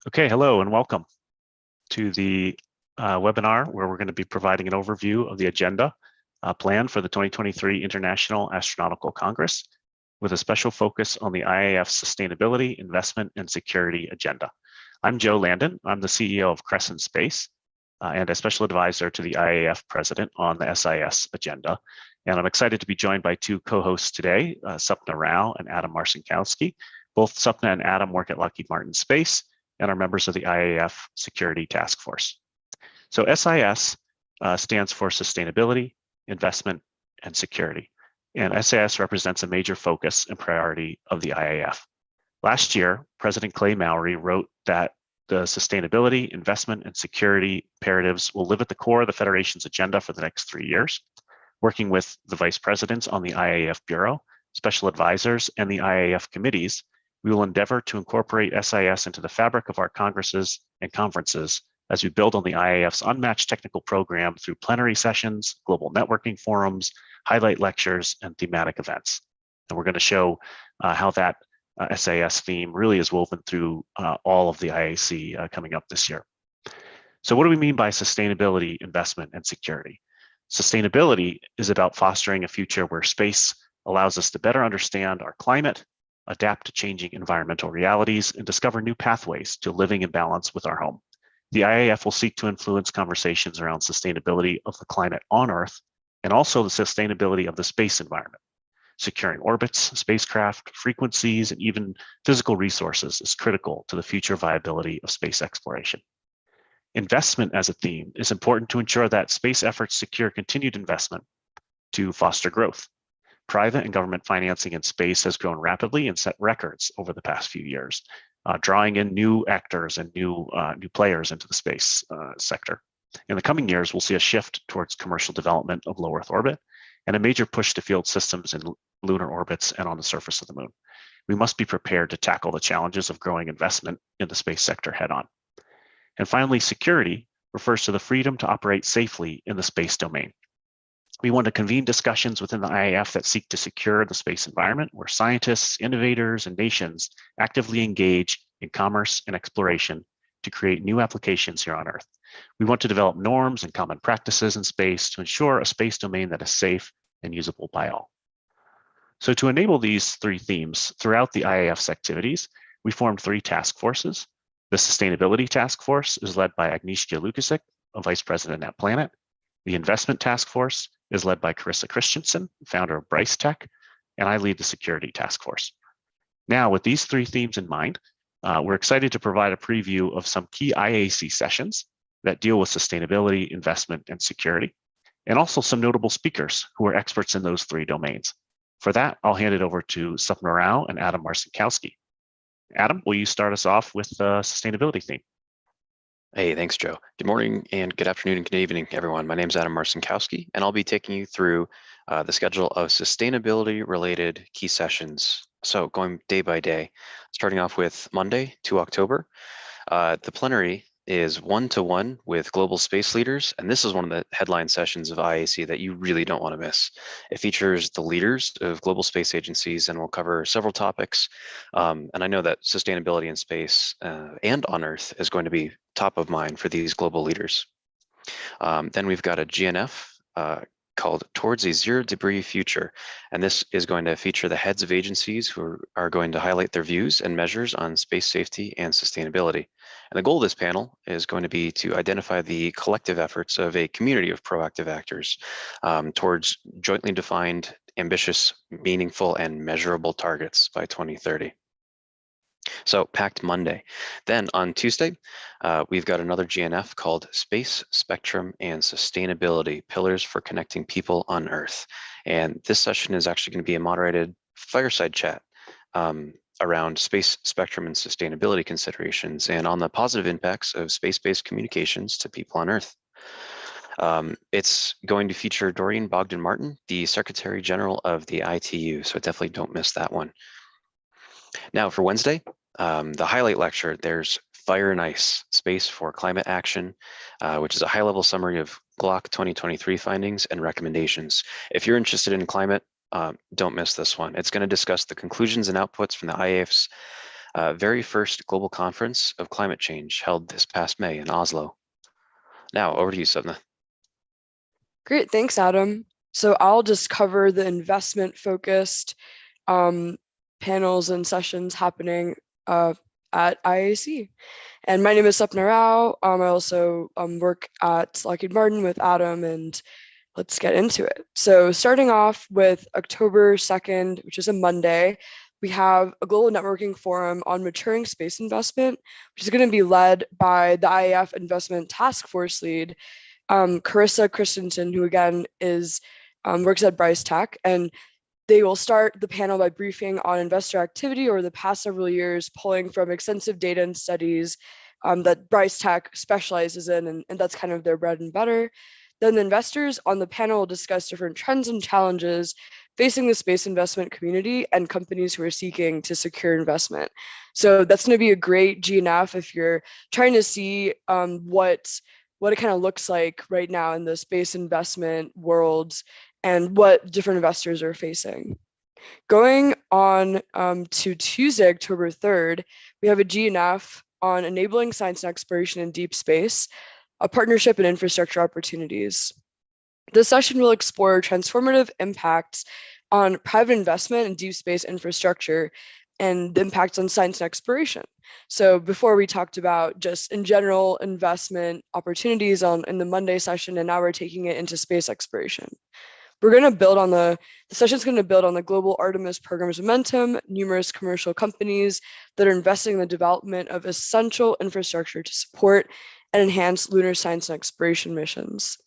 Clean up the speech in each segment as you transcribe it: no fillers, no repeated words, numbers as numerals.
Okay, hello and welcome to the webinar where we're going to be providing an overview of the agenda plan for the 2023 International Astronautical Congress with a special focus on the IAF Sustainability, Investment, and Security agenda. I'm Joe Landon. I'm the CEO of Crescent Space and a special advisor to the IAF president on the SIS agenda. And I'm excited to be joined by two co-hosts today, Sapna Rao and Adam Marcinkowski. Both Sapna and Adam work at Lockheed Martin Space and are members of the IAF Security Task Force. So SIS stands for Sustainability, Investment, and Security. And SIS represents a major focus and priority of the IAF. Last year, President Clay Mowry wrote that the sustainability, investment, and security imperatives will live at the core of the Federation's agenda for the next 3 years. Working with the vice presidents on the IAF Bureau, special advisors, and the IAF committees, we will endeavor to incorporate SIS into the fabric of our congresses and conferences as we build on the IAF's unmatched technical program through plenary sessions, global networking forums, highlight lectures, and thematic events. And we're going to show how that SIS theme really is woven through all of the IAC coming up this year. So what do we mean by sustainability, investment, and security? Sustainability is about fostering a future where space allows us to better understand our climate, adapt to changing environmental realities, and discover new pathways to living in balance with our home. The IAF will seek to influence conversations around sustainability of the climate on Earth and also the sustainability of the space environment. Securing orbits, spacecraft, frequencies, and even physical resources is critical to the future viability of space exploration. Investment as a theme is important to ensure that space efforts secure continued investment to foster growth. Private and government financing in space has grown rapidly and set records over the past few years, drawing in new actors and new players into the space sector. In the coming years, we'll see a shift towards commercial development of low Earth orbit and a major push to field systems in lunar orbits and on the surface of the moon. We must be prepared to tackle the challenges of growing investment in the space sector head on. And finally, security refers to the freedom to operate safely in the space domain. We want to convene discussions within the IAF that seek to secure the space environment where scientists, innovators, and nations actively engage in commerce and exploration to create new applications here on Earth. We want to develop norms and common practices in space to ensure a space domain that is safe and usable by all. So to enable these three themes throughout the IAF's activities, we formed 3 task forces. The Sustainability Task Force is led by Agnieszka Lukasik, a vice president at Planet. The Investment Task Force is led by Carissa Christensen, founder of Bryce Tech, and I lead the Security Task Force. Now, with these 3 themes in mind, we're excited to provide a preview of some key IAC sessions that deal with sustainability, investment, and security, and also some notable speakers who are experts in those 3 domains. For that, I'll hand it over to Sapna Rao and Adam Marcinkowski. Adam, will you start us off with the sustainability theme? Hey, thanks, Joe. Good morning and good afternoon and good evening, everyone. My name is Adam Marcinkowski, and I'll be taking you through the schedule of sustainability-related key sessions. So going day by day, starting off with Monday, 2 October. The plenary is 1-to-1 with global space leaders, and this is one of the headline sessions of IAC that you really don't want to miss. It features the leaders of global space agencies and will cover several topics. And I know that sustainability in space and on Earth is going to be top of mind for these global leaders. Then we've got a GNF called Towards a Zero Debris Future. And this is going to feature the heads of agencies who are going to highlight their views and measures on space safety and sustainability. And the goal of this panel is going to be to identify the collective efforts of a community of proactive actors towards jointly defined, ambitious, meaningful, and measurable targets by 2030. So packed Monday. Then on Tuesday, we've got another GNF called Space, Spectrum, and Sustainability, Pillars for Connecting People on Earth. And this session is actually going to be a moderated fireside chat around space, spectrum, and sustainability considerations and on the positive impacts of space-based communications to people on Earth. It's going to feature Doreen Bogdan-Martin, the Secretary General of the ITU, so definitely don't miss that one. Now for Wednesday, the highlight lecture, there's Fire and Ice, Space for Climate Action, which is a high-level summary of GLOC 2023 findings and recommendations. If you're interested in climate, don't miss this one. It's going to discuss the conclusions and outputs from the IAF's very first global conference of climate change held this past May in Oslo. Now, over to you, Subna. Great, thanks, Adam. So I'll just cover the investment-focused panels and sessions happening at IAC. And my name is Sapna Rao. I also work at Lockheed Martin with Adam, and let's get into it. So starting off with October 2nd, which is a Monday, we have a global networking forum on maturing space investment, which is going to be led by the IAF Investment Task Force lead, Carissa Christensen, who again is works at Bryce Tech, and they will start the panel by briefing on investor activity over the past several years, pulling from extensive data and studies that Bryce Tech specializes in, and that's kind of their bread and butter. Then the investors on the panel will discuss different trends and challenges facing the space investment community and companies who are seeking to secure investment. So that's going to be a great GNF if you're trying to see what it kind of looks like right now in the space investment world and what different investors are facing. Going on to Tuesday, October 3rd, we have a GNF on enabling science and exploration in deep space, a partnership and infrastructure opportunities. This session will explore transformative impacts on private investment in deep space infrastructure and the impacts on science and exploration. So before we talked about just in general investment opportunities in the Monday session, and now we're taking it into space exploration. We're going to build on the session's going to build on the global Artemis program's momentum, numerous commercial companies that are investing in the development of essential infrastructure to support and enhance lunar science and exploration missions.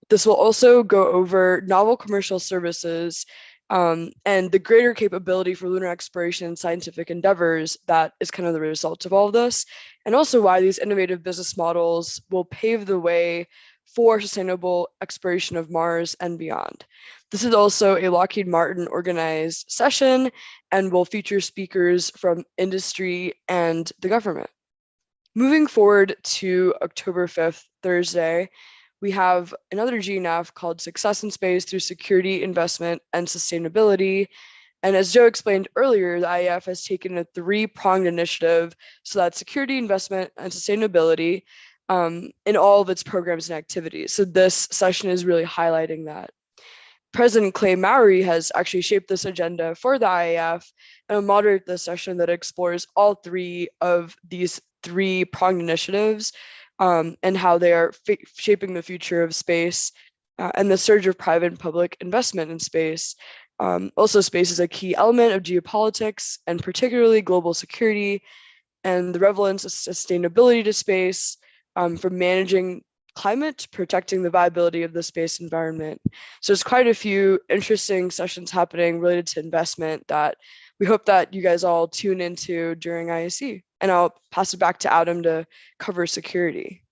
This will also go over novel commercial services and the greater capability for lunar exploration and scientific endeavors that is kind of the result of all of this, and also why these innovative business models will pave the way for sustainable exploration of Mars and beyond. This is also a Lockheed Martin organized session and will feature speakers from industry and the government. Moving forward to October 5th, Thursday, we have another GNF called Success in Space Through Security, Investment, and Sustainability. And as Joe explained earlier, the IAF has taken a three-pronged initiative, so that's security, investment, and sustainability in all of its programs and activities. So this session is really highlighting that. President Clay Mowry has actually shaped this agenda for the IAF and will moderate this session that explores all three of these three-pronged initiatives and how they are shaping the future of space and the surge of private and public investment in space. Also, space is a key element of geopolitics and particularly global security, and the relevance of sustainability to space from managing climate to protecting the viability of the space environment. So there's quite a few interesting sessions happening related to investment that we hope that you guys all tune into during IAC. And I'll pass it back to Adam to cover security.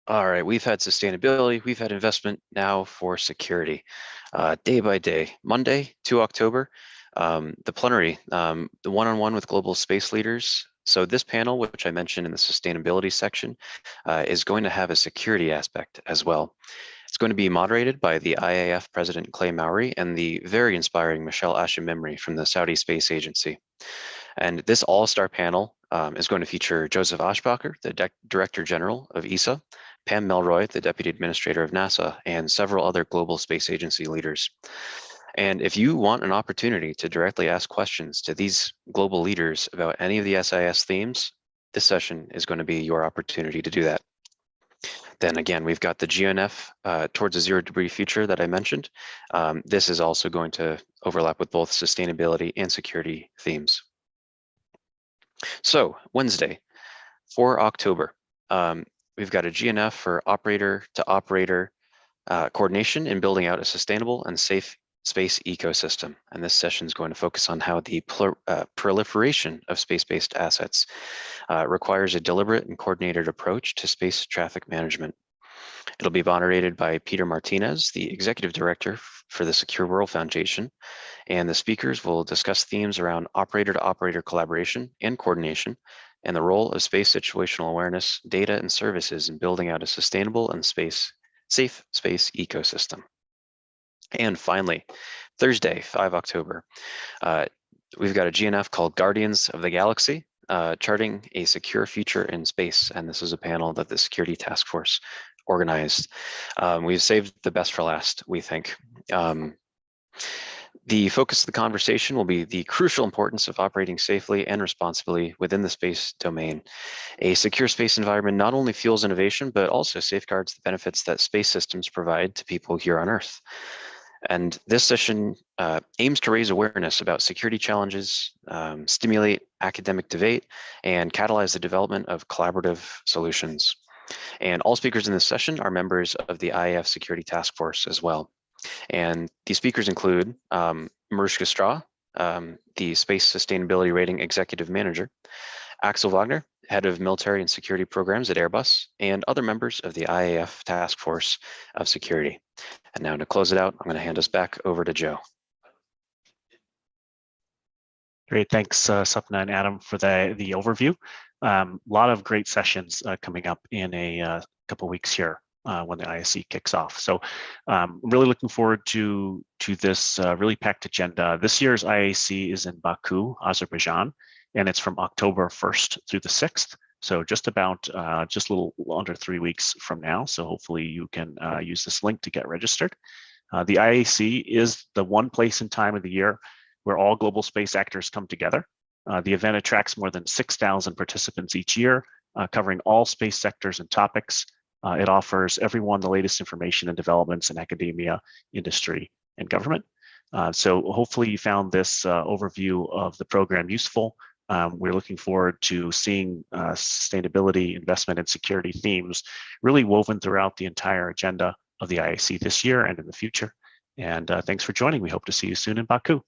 All right, we've had sustainability, we've had investment, now for security. Day by day, Monday, 2 October, the plenary, the one-on-one with global space leaders. So this panel, which I mentioned in the sustainability section, is going to have a security aspect as well. It's going to be moderated by the IAF President Clay Mowry and the very inspiring Michelle Ashimimri from the Saudi Space Agency. And this all-star panel is going to feature Joseph Aschbacher, the Director General of ESA, Pam Melroy, the Deputy Administrator of NASA, and several other global space agency leaders. And if you want an opportunity to directly ask questions to these global leaders about any of the SIS themes, this session is going to be your opportunity to do that. Then again, we've got the GNF towards a zero debris future that I mentioned. This is also going to overlap with both sustainability and security themes. So Wednesday, 4 October, we've got a GNF for operator-to-operator coordination in building out a sustainable and safe space ecosystem. And this session is going to focus on how the proliferation of space-based assets requires a deliberate and coordinated approach to space traffic management. It'll be moderated by Peter Martinez, the Executive Director for the Secure World Foundation, and the speakers will discuss themes around operator-to-operator collaboration and coordination and the role of space situational awareness, data, and services in building out a sustainable and safe space ecosystem. And finally, Thursday, 5 October, We've got a GNF called Guardians of the Galaxy, charting a secure future in space. And this is a panel that the Security Task Force organized. We've saved the best for last, we think. The focus of the conversation will be the crucial importance of operating safely and responsibly within the space domain. A secure space environment not only fuels innovation, but also safeguards the benefits that space systems provide to people here on Earth. And this session aims to raise awareness about security challenges, stimulate academic debate, and catalyze the development of collaborative solutions. And all speakers in this session are members of the IAF Security Task Force as well. And these speakers include Mariska Straw, the Space Sustainability Rating Executive Manager, Axel Wagner, Head of Military and Security Programs at Airbus, and other members of the IAF Task Force of Security. And now to close it out, I'm going to hand us back over to Joe. Great, thanks Sapna and Adam for the overview. A lot of great sessions coming up in a couple weeks here when the IAC kicks off. So I'm really looking forward to this really packed agenda. This year's IAC is in Baku, Azerbaijan, and it's from October 1st through the 6th. So just about just a little under 3 weeks from now. So hopefully you can use this link to get registered. The IAC is the one place and time of the year where all global space actors come together. The event attracts more than 6,000 participants each year, covering all space sectors and topics. It offers everyone the latest information and developments in academia, industry, and government. So hopefully you found this overview of the program useful. We're looking forward to seeing sustainability, investment, and security themes really woven throughout the entire agenda of the IAC this year and in the future. And thanks for joining. We hope to see you soon in Baku.